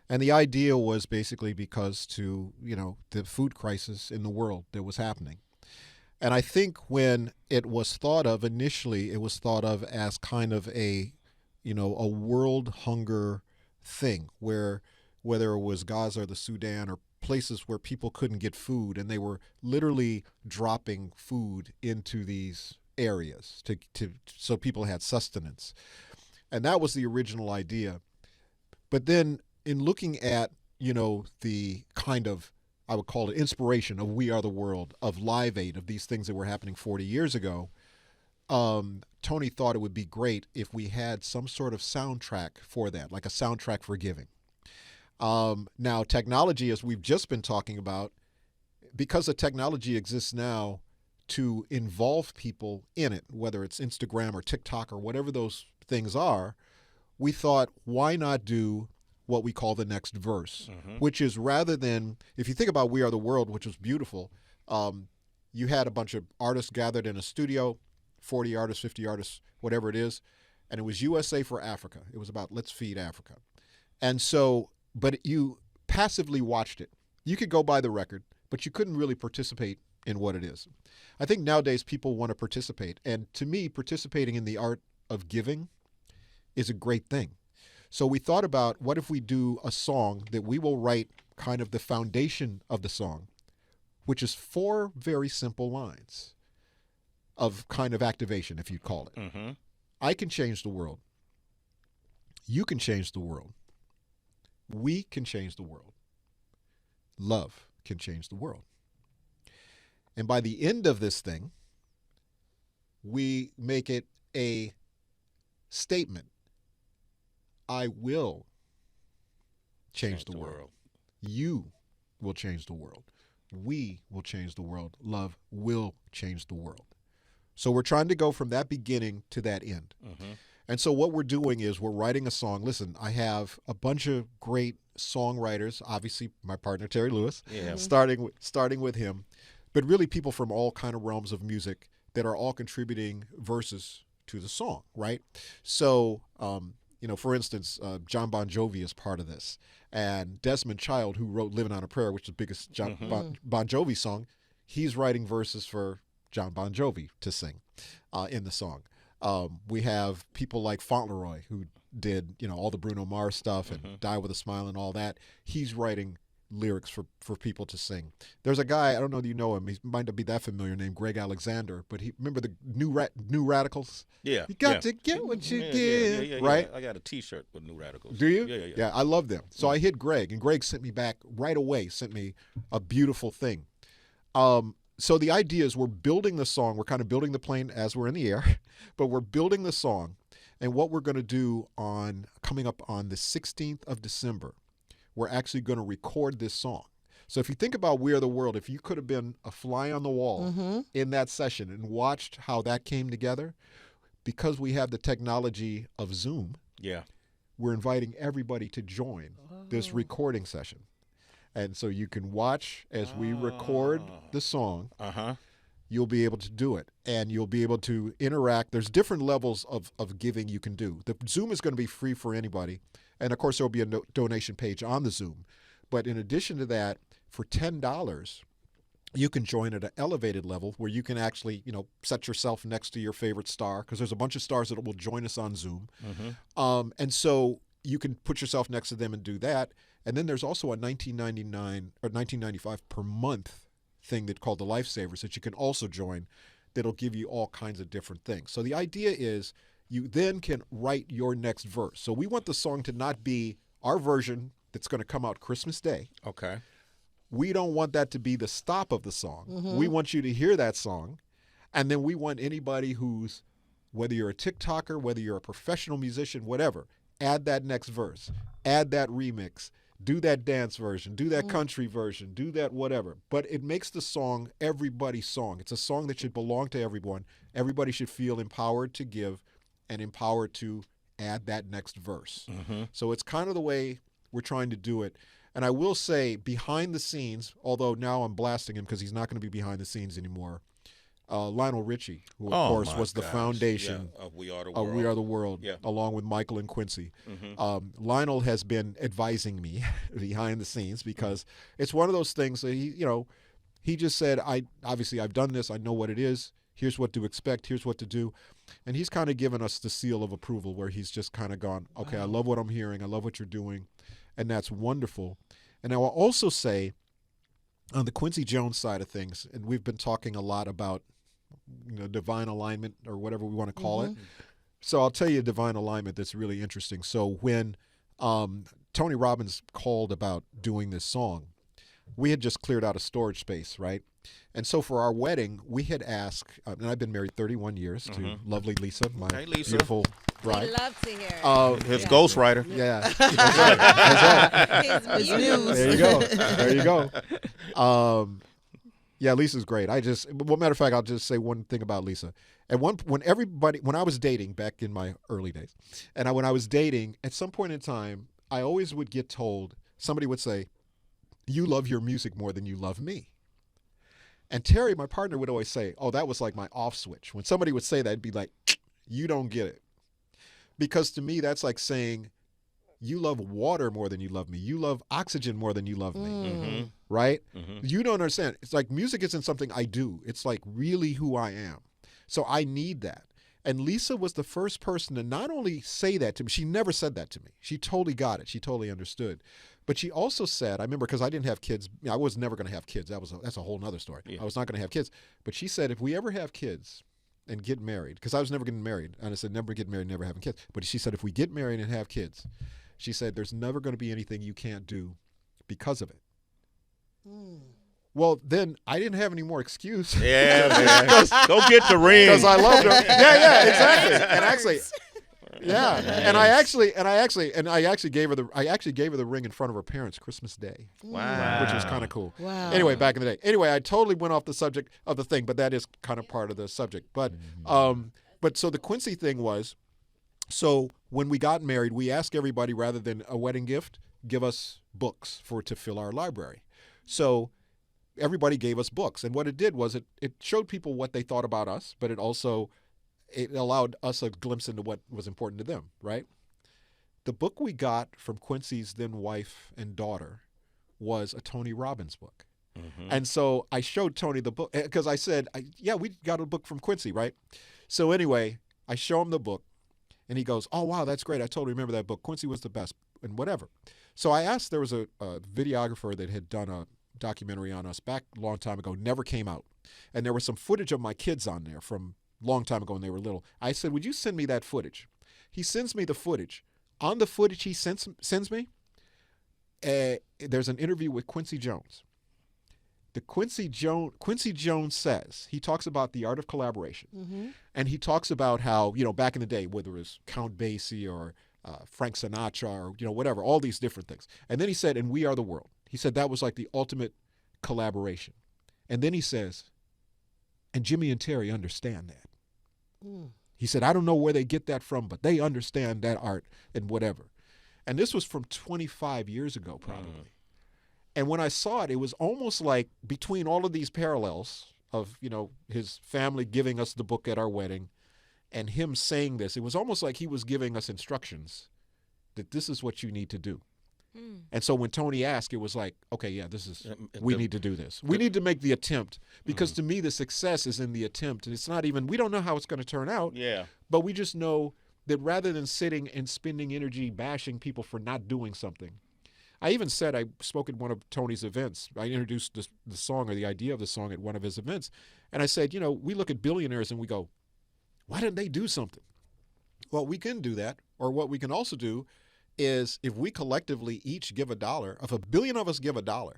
And the idea was basically because the food crisis in the world that was happening. And I think when it was thought of initially, it was thought of as kind of a world hunger thing, where whether it was Gaza or the Sudan or places where people couldn't get food, and they were literally dropping food into these areas so people had sustenance. And that was the original idea. But then in looking at, the kind of, I would call it inspiration of We Are the World, of Live Aid, of these things that were happening 40 years ago, Tony thought it would be great if we had some sort of soundtrack for that, like a soundtrack for giving. Now, technology, as we've just been talking about, because the technology exists now to involve people in it, whether it's Instagram or TikTok or whatever those things are, we thought, why not do what we call the Next Verse, which is, rather than, if you think about We Are the World, which was beautiful, you had a bunch of artists gathered in a studio, 40 artists, 50 artists, whatever it is, and it was USA for Africa. It was about let's feed Africa. And so, but you passively watched it. You could go buy the record, but you couldn't really participate in what it is. I think nowadays people want to participate. And to me, participating in the art of giving is a great thing. So we thought about, what if we do a song that we will write kind of the foundation of the song, which is 4 very simple lines of kind of activation, if you'd call it. I can change the world. You can change the world. We can change the world. Love can change the world. And by the end of this thing, we make it a statement. I will change the world. You will change the world. We will change the world. Love will change the world. So we're trying to go from that beginning to that end. And so what we're doing is we're writing a song. Listen, I have a bunch of great songwriters, obviously my partner Terry Lewis, starting with him, but really people from all kind of realms of music that are all contributing verses to the song, right? So for instance, John Bon Jovi is part of this. And Desmond Child, who wrote Living on a Prayer, which is the biggest Bon Jovi song, he's writing verses for John Bon Jovi to sing in the song. We have people like Fauntleroy, who did, all the Bruno Mars stuff and Die With a Smile and all that. He's writing lyrics for people to sing. There's a guy, I don't know if you know him, he might not be that familiar, named Greg Alexander, but remember the New Radicals? Yeah. You got to get what you give, right? I got a T-shirt with New Radicals. Do you? Yeah. Yeah, I love them. So I hit Greg, and Greg sent me back right away, sent me a beautiful thing. So the idea is we're building the song, we're kind of building the plane as we're in the air, but we're building the song, and what we're going to do coming up on the 16th of December, we're actually going to record this song. So if you think about We Are the World, if you could have been a fly on the wall in that session and watched how that came together, because we have the technology of Zoom, we're inviting everybody to join this recording session. And so you can watch as we record the song. You'll be able to do it, and you'll be able to interact. There's different levels of giving you can do. The Zoom is going to be free for anybody. And, of course, there will be a donation page on the Zoom. But in addition to that, for $10, you can join at an elevated level where you can actually, set yourself next to your favorite star, because there's a bunch of stars that will join us on Zoom. And so you can put yourself next to them and do that. And then there's also a $19.99 or $19.95 per month thing that's called the Lifesavers that you can also join that'll give you all kinds of different things. So the idea is you then can write your next verse. So we want the song to not be our version that's going to come out Christmas Day. Okay. We don't want that to be the stop of the song. We want you to hear that song, and then we want anybody who's, whether you're a TikToker, whether you're a professional musician, whatever, add that next verse, add that remix, do that dance version, do that country version, do that whatever. But it makes the song everybody's song. It's a song that should belong to everyone. Everybody should feel empowered to give and empowered to add that next verse. So it's kind of the way we're trying to do it. And I will say, behind the scenes, although now I'm blasting him because he's not going to be behind the scenes anymore, Lionel Richie, who of course was the foundation of We Are the World, We Are the World, along with Michael and Quincy. Lionel has been advising me behind the scenes because it's one of those things that he just said, I've done this, I know what it is, here's what to expect, here's what to do. And he's kind of given us the seal of approval where he's just kind of gone, okay, I love what I'm hearing, I love what you're doing, and that's wonderful. And I will also say, on the Quincy Jones side of things, and we've been talking a lot about divine alignment or whatever we want to call it. So I'll tell you a divine alignment that's really interesting. So when Tony Robbins called about doing this song, we had just cleared out a storage space, right? And so for our wedding, we had asked, and I've been married 31 years to lovely Lisa, my beautiful bride. We love to hear it. His ghostwriter. Yeah. That's right. His Muse. There you go. Yeah, Lisa's great. Well, matter of fact, I'll just say one thing about Lisa. When I was dating back in my early days, and when I was dating, at some point in time, I always would get told, somebody would say, "You love your music more than you love me." And Terry, my partner, would always say, "Oh, that was like my off switch." When somebody would say that, it'd be like, "You don't get it." Because to me, that's like saying, you love water more than you love me. You love oxygen more than you love me. Right? You don't understand. It's like music isn't something I do. It's like really who I am. So I need that. And Lisa was the first person to not only say that to me, she never said that to me. She totally got it. She totally understood. But she also said, I remember, because I didn't have kids. I was never going to have kids. That's a whole nother story. I was not going to have kids. But she said, if we ever have kids and get married, because I was never getting married. And I said, never get married, never having kids. But she said, if we get married and have kids, she said, there's never going to be anything you can't do because of it. Well, then I didn't have any more excuse. Yeah, man. Go get the ring. Because I loved her. Yeah, exactly. And actually, and I actually gave her the ring in front of her parents Christmas Day. Wow. Which was kind of cool. Wow. Anyway, back in the day. Anyway, I totally went off the subject of the thing, but that is kind of part of the subject. But so the Quincy thing was, so when we got married, we asked everybody, rather than a wedding gift, give us books to fill our library. So everybody gave us books. And what it did was it showed people what they thought about us, but it allowed us a glimpse into what was important to them, right? the book we got from Quincy's then wife and daughter was a Tony Robbins book. Mm-hmm. And so I showed Tony the book because I said, yeah, we got a book from Quincy, right? So anyway, I show him the book and he goes, oh, wow, that's great. I totally remember that book. Quincy was the best and whatever. So I asked, there was a videographer that had done a documentary on us back a long time ago, never came out. And there was some footage of my kids on there from a long time ago when they were little. I said, would you send me that footage? He sends me the footage. On the footage he sends me, there's an interview with Quincy Jones. Quincy Jones says, he talks about the art of collaboration. Mm-hmm. And he talks about how, back in the day, whether it was Count Basie or Frank Sinatra or, whatever, all these different things. And then he said, and We Are the World. He said that was like the ultimate collaboration. And then he says, and Jimmy and Terry understand that. Mm. He said, I don't know where they get that from, but they understand that art and whatever. And this was from 25 years ago, probably. Mm. And when I saw it, it was almost like between all of these parallels of, his family giving us the book at our wedding and him saying this, it was almost like he was giving us instructions that this is what you need to do. Mm. And so when Tony asked, it was like, okay, yeah, we need to do this. We need to make the attempt because to me, the success is in the attempt. And it's not even, we don't know how it's going to turn out. Yeah. But we just know that rather than sitting and spending energy bashing people for not doing something, I even said, I spoke at one of Tony's events. I introduced the song or the idea of the song at one of his events. And I said, we look at billionaires and we go, why didn't they do something? Well, we can do that. Or what we can also do is if we collectively each give $1, if $1 billion of us give $1,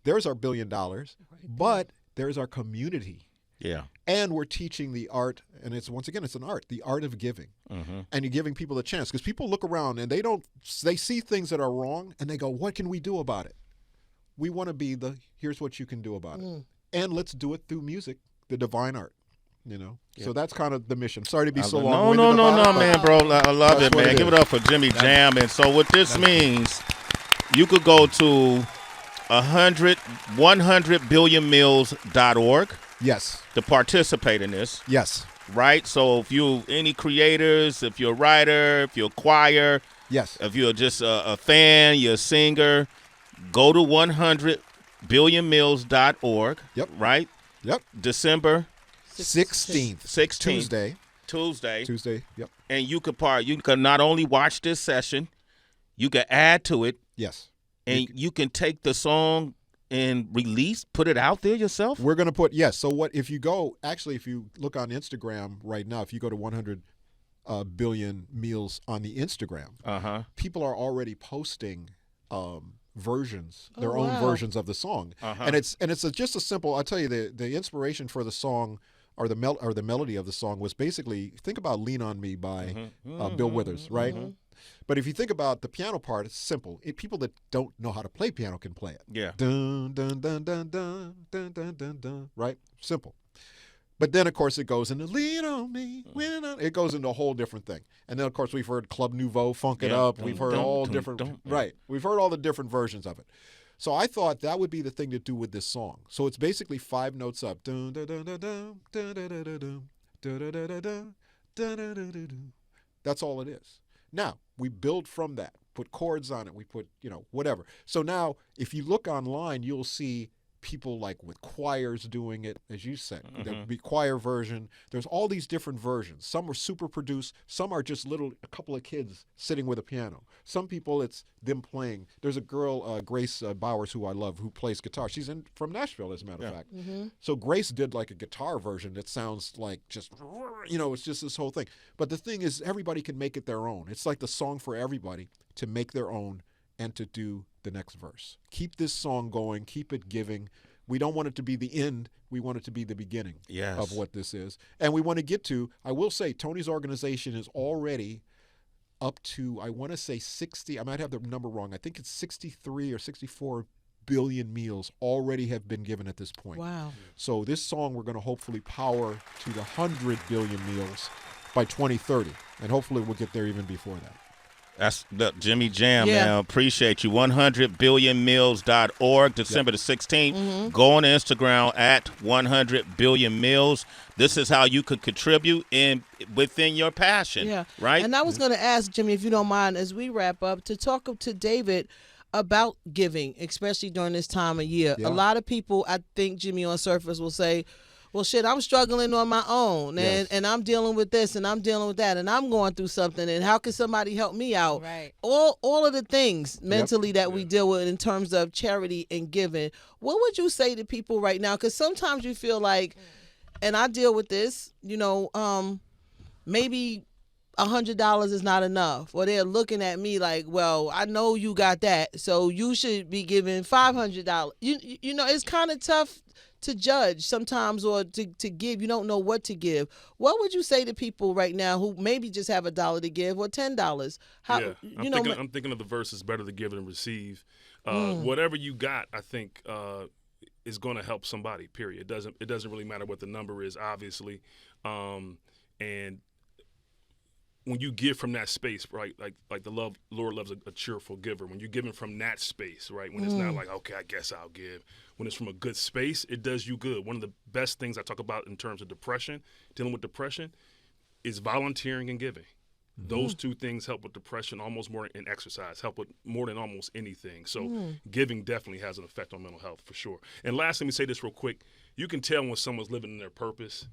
there's our $1 billion, right, but there's our community. Yeah. And we're teaching the art, and it's an art, the art of giving. Mm-hmm. And you're giving people a chance because people look around and they see things that are wrong and they go, what can we do about it? We want to be here's what you can do about it. And let's do it through music, the divine art. Yeah. So that's kind of the mission. Sorry to be so long-winded. No, man, bro. I love it, man. Give it up for Jimmy Jam. And so what this means, you could go to 100billionmeals.org. Yes. To participate in this. Yes. Right? So if you any creators, if you're a writer, if you're a choir, yes. If you're just a fan, you're a singer, go to 100billionmeals.org. Yep. Right? Yep. December 16th. Tuesday. Yep. And you could not only watch this session, you can add to it. Yes. And you can take the song and put it out there yourself? We're going to put, yes. So if you look on Instagram right now, if you go to 100 billion meals on the Instagram, people are already posting versions, their own versions of the song. And it's just a simple, I'll tell you, the inspiration for the song or the melody of the song was basically, think about Lean on Me by Bill Withers, right? Mm-hmm. But if you think about the piano part, it's simple. People that don't know how to play piano can play it. Yeah. Dun, dun, dun, dun, dun, dun, dun, dun, dun, right? Simple. But then, of course, it goes into Lean on Me. It goes into a whole different thing. And then, of course, we've heard Club Nouveau, Funk It Up. We've heard all different, right. We've heard all the different versions of it. So I thought that would be the thing to do with this song. So it's basically 5 notes up. Dun, dun, dun, dun, dun, dun, dun, dun, dun, dun, dun, dun, dun, dun, dun. That's all it is. Now, we build from that, put chords on it, we put, whatever. So now, if you look online, you'll see people like with choirs doing it, as you said. There'll be choir version. There's all these different versions. Some are super produced. Some are just a couple of kids sitting with a piano. Some people, it's them playing. There's a girl, Grace Bowers, who I love, who plays guitar. She's from Nashville, as a matter of fact. Mm-hmm. So Grace did like a guitar version that sounds like just, it's just this whole thing. But the thing is, everybody can make it their own. It's like the song for everybody to make their own and to do the next verse. Keep this song going. Keep it giving. We don't want it to be the end. We want it to be the beginning of what this is. And we want to get to, I will say, Tony's organization is already up to, I want to say 60, I might have the number wrong. I think it's 63 or 64 billion meals already have been given at this point. Wow. So this song we're going to hopefully power to the 100 billion meals by 2030. And hopefully we'll get there even before that. Look, Jimmy Jam, man. Appreciate you. 100billionmeals.org, December the 16th. Mm-hmm. Go on Instagram at 100billionmeals. This is how you could contribute within your passion. Yeah. Right? And I was going to ask, Jimmy, if you don't mind, as we wrap up, to talk to David about giving, especially during this time of year. Yeah. A lot of people, I think, Jimmy, on surface will say, well, shit, I'm struggling on my own, and I'm dealing with this, and I'm dealing with that, and I'm going through something, and how can somebody help me out? Right. All of the things mentally that we deal with in terms of charity and giving. What would you say to people right now? Because sometimes you feel like, and I deal with this, maybe $100 is not enough, or they're looking at me like, well, I know you got that, so you should be giving $500. You know, it's kind of tough to judge sometimes, or to give. You don't know what to give. What would you say to people right now who maybe just have $1 to give or $10? I'm thinking of the verse, it's better to give than receive. Whatever you got, I think, is going to help somebody, period. It doesn't really matter what the number is, obviously. And when you give from that space, right, like the Lord loves a cheerful giver. When you're giving from that space, right, when it's not like, okay, I guess I'll give. When it's from a good space, it does you good. One of the best things I talk about in terms of depression, dealing with depression, is volunteering and giving. Mm-hmm. Those two things help with depression almost more than exercise, help with more than almost anything. So giving definitely has an effect on mental health for sure. And last, let me say this real quick. You can tell when someone's living in their purpose.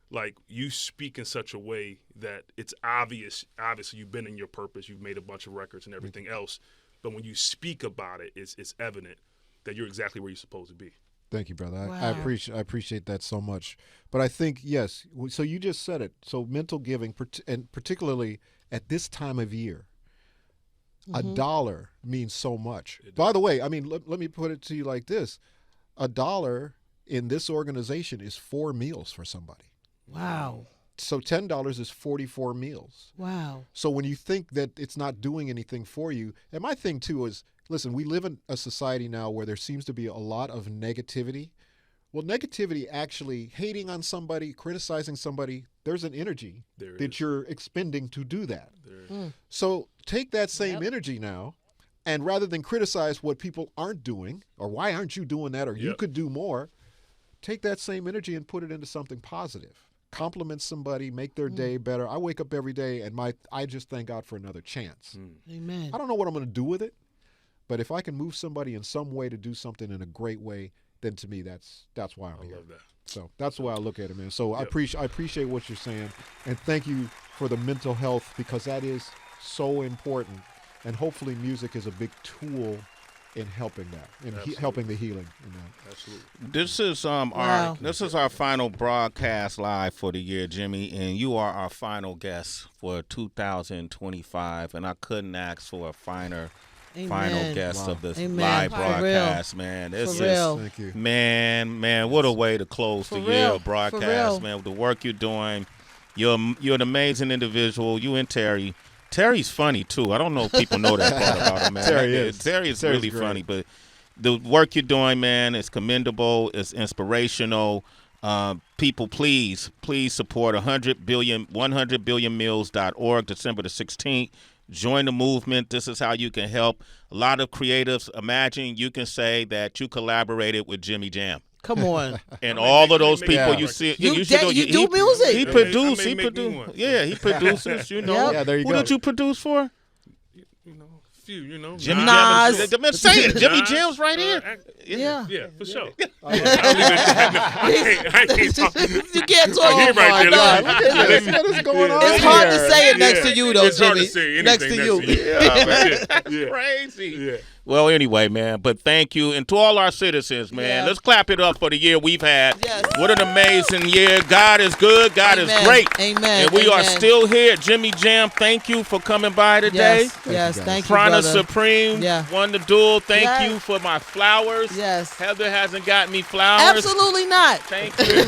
Like, you speak in such a way that it's obvious. Obviously, you've been in your purpose. You've made a bunch of records and everything else. But when you speak about it, it's evident that you're exactly where you're supposed to be. Thank you, brother. Wow. I appreciate that so much. But I think, yes, so you just said it. So mental giving, and particularly at this time of year, $1 means so much. By the way, I mean, let me put it to you like this. $1 in this organization is 4 meals for somebody. Wow. So $10 is 44 meals. Wow. So when you think that it's not doing anything for you, and my thing too is, listen, we live in a society now where there seems to be a lot of negativity. Well, negativity, actually hating on somebody, criticizing somebody, there's an energy that you're expending to do that. So take that same energy now, and rather than criticize what people aren't doing, or why aren't you doing that, or you could do more, take that same energy and put it into something positive. Compliment somebody, make their day better. I wake up every day and I just thank God for another chance. Amen. I don't know what I'm going to do with it, but if I can move somebody in some way to do something in a great way, then to me that's why I'm here. I love that. So that's the way I look at it, man. So I appreciate what you're saying, and thank you for the mental health, because that is so important, and hopefully music is a big tool in helping that, in helping the healing in that. Absolutely. This is our final broadcast live for the year, Jimmy, and you are our final guest for 2025, and I couldn't ask for a final guest of this live broadcast, man. This is Thank you. Man, what a way to close the year broadcast, man. With the work you're doing, you're an amazing individual. You and Terry. Terry's funny too. I don't know if people know that part about him, man. Terry is really great. Funny, but the work you're doing, man, is commendable. It's inspirational. People, please support 100billionmeals.org, December the 16th. Join the movement. This is how you can help. A lot of creatives, imagine you can say that you collaborated with Jimmy Jam. Come on. And all of those people you see. You do music. He produced. Yeah, he produces, you know. Yeah, there you Who go. did you produce for? You know, Jimmy Nas. Jam. Say it. Jimmy Jam's right here. Yeah, for sure. You can't talk about it. What is going on? It's hard to say it next to you, though, it's hard Jimmy. to say Next to you. That's crazy. Yeah. Well, anyway, man, but thank you. And to all our citizens, man, let's clap it up for the year we've had. Yes. What an amazing year. God is good. God is great. Amen. And we are still here. Jimmy Jam, thank you for coming by today. Yes, thank you, Prana brother. Supreme won the duel. Thank you for my flowers. Yes. Heather hasn't got me flowers. Absolutely not. Thank you.